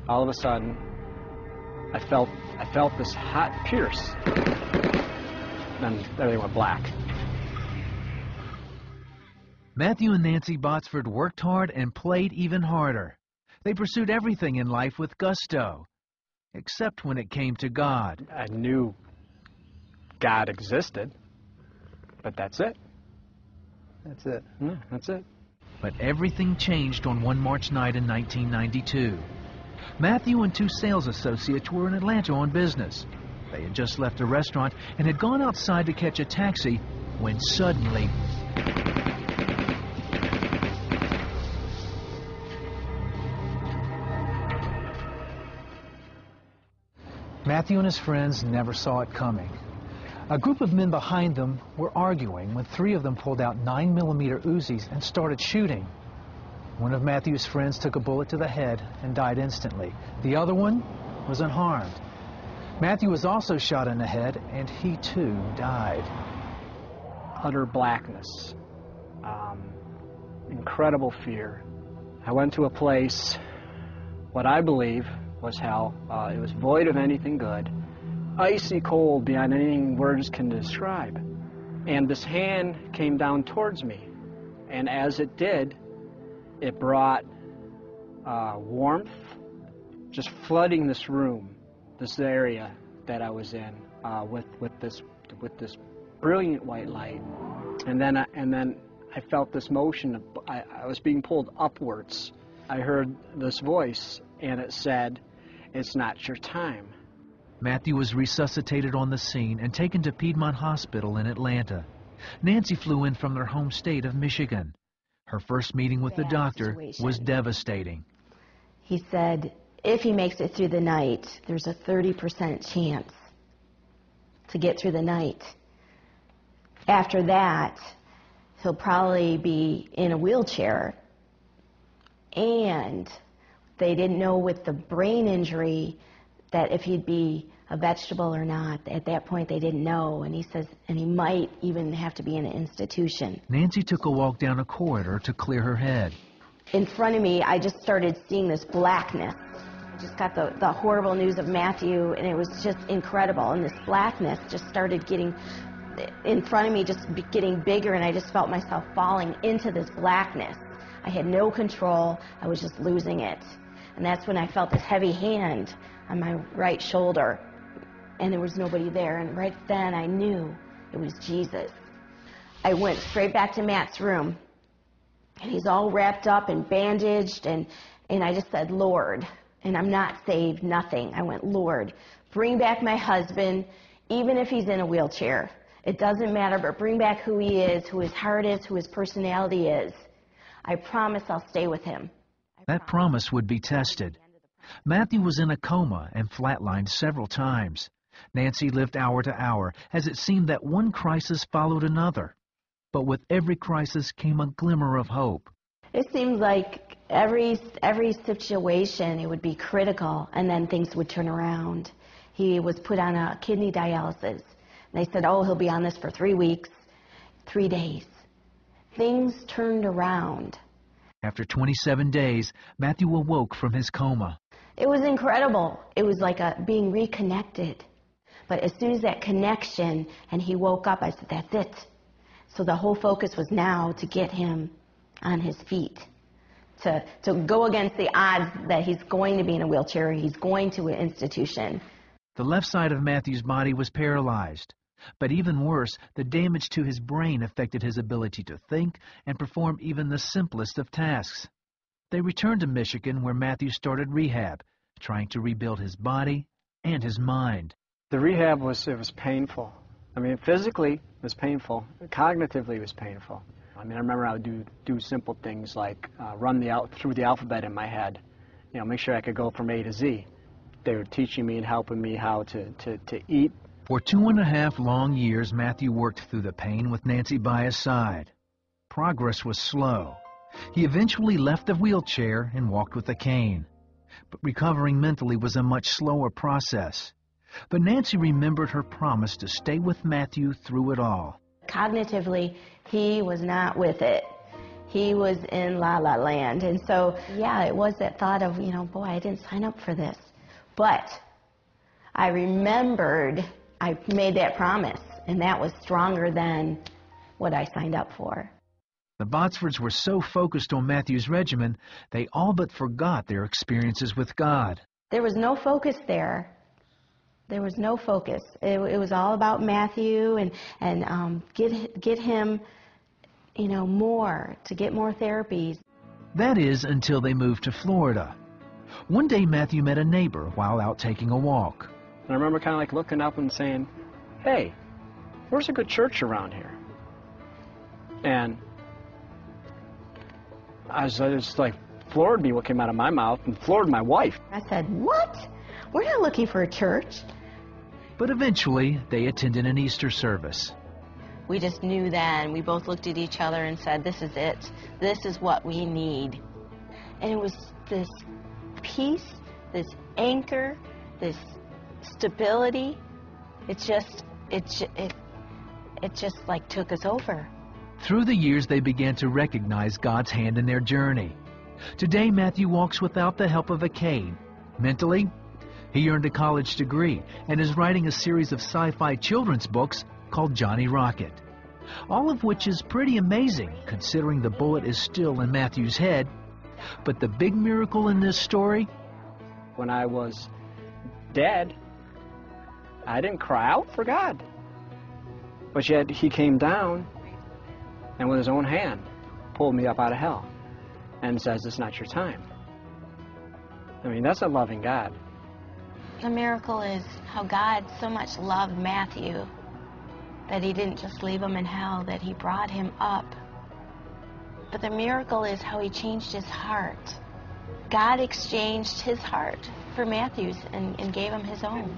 all of a sudden, I felt this hot pierce. Then everything went black. Matthew and Nancy Botsford worked hard and played even harder. They pursued everything in life with gusto, except when it came to God. I knew God existed, but that's it. That's it. Yeah, that's it. But everything changed on one March night in 1992. Matthew and two sales associates were in Atlanta on business. They had just left a restaurant and had gone outside to catch a taxi when suddenly... Matthew and his friends never saw it coming. A group of men behind them were arguing when three of them pulled out 9mm Uzis and started shooting. One of Matthew's friends took a bullet to the head and died instantly. The other one was unharmed. Matthew was also shot in the head, and he too died. Utter blackness, incredible fear. I went to a place, what I believe was hell. It was void of anything good, icy cold beyond anything words can describe. And this hand came down towards me, and as it did, it brought warmth, just flooding this room, this area that I was in, with this brilliant white light. And then I felt this motion. I was being pulled upwards. I heard this voice, and it said, "It's not your time." Matthew was resuscitated on the scene and taken to Piedmont Hospital in Atlanta. Nancy flew in from their home state of Michigan. Her first meeting with the doctor was devastating. He said, if he makes it through the night, there's a 30% chance to get through the night. After that, he'll probably be in a wheelchair. And they didn't know with the brain injury that if he'd be a vegetable or not. At that point, they didn't know. And he says, and he might even have to be in an institution. Nancy took a walk down a corridor to clear her head. In front of me, I just started seeing this blackness. I just got the horrible news of Matthew, and it was just incredible. And this blackness just started getting in front of me, just getting bigger, and I just felt myself falling into this blackness. I had no control. I was just losing it. And that's when I felt this heavy hand on my right shoulder, and there was nobody there. And right then I knew it was Jesus. I went straight back to Matt's room, and he's all wrapped up and bandaged, and I just said, Lord, and I'm not saved, nothing. I went, Lord, bring back my husband, even if he's in a wheelchair. It doesn't matter, but bring back who he is, who his heart is, who his personality is. I promise I'll stay with him. That promise would be tested. Matthew was in a coma and flatlined several times. Nancy lived hour to hour, as it seemed that one crisis followed another. But with every crisis came a glimmer of hope. It seemed like every situation, it would be critical, and then things would turn around. He was put on a kidney dialysis. They said, oh, he'll be on this for 3 weeks, 3 days. Things turned around. After 27 days, Matthew awoke from his coma. It was incredible. It was like being reconnected. But as soon as that connection, and he woke up, I said, that's it. So the whole focus was now to get him on his feet, to go against the odds that he's going to be in a wheelchair, he's going to an institution. The left side of Matthew's body was paralyzed. But even worse, the damage to his brain affected his ability to think and perform even the simplest of tasks. They returned to Michigan, where Matthew started rehab, trying to rebuild his body and his mind. The rehab was painful. I mean, physically it was painful. Cognitively it was painful. I mean, I remember I would do simple things like run through the alphabet in my head, make sure I could go from A to Z. They were teaching me and helping me how to eat. For 2.5 long years, Matthew worked through the pain with Nancy by his side. Progress was slow. He eventually left the wheelchair and walked with a cane. But recovering mentally was a much slower process. But Nancy remembered her promise to stay with Matthew through it all. Cognitively, he was not with it. He was in La La Land. And so, yeah, it was that thought of, you know, boy, I didn't sign up for this. But I remembered I made that promise, and that was stronger than what I signed up for. The Botsfords were so focused on Matthew's regimen, they all but forgot their experiences with God. There was no focus there. There was no focus. It was all about Matthew and get him, you know, more, to get more therapies. That is until they moved to Florida. One day Matthew met a neighbor while out taking a walk. And I remember kind of like looking up and saying, hey, where's a good church around here? And I was like, floored me what came out of my mouth and floored my wife. I said, what? We're not looking for a church. But eventually they attended an Easter service. We just knew then. We both looked at each other and said, this is it. This is what we need. And it was this peace, this anchor, this stability. It just like took us over. Through the years, they began to recognize God's hand in their journey. Today, Matthew walks without the help of a cane. Mentally, he earned a college degree and is writing a series of sci-fi children's books called Johnny Rocket. All of which is pretty amazing, considering the bullet is still in Matthew's head. But the big miracle in this story? When I was dead, I didn't cry out for God. But yet he came down and with his own hand pulled me up out of hell and says, it's not your time. I mean, that's a loving God. The miracle is how God so much loved Matthew that he didn't just leave him in hell, that he brought him up. But the miracle is how he changed his heart. God exchanged his heart for Matthew's and gave him his own.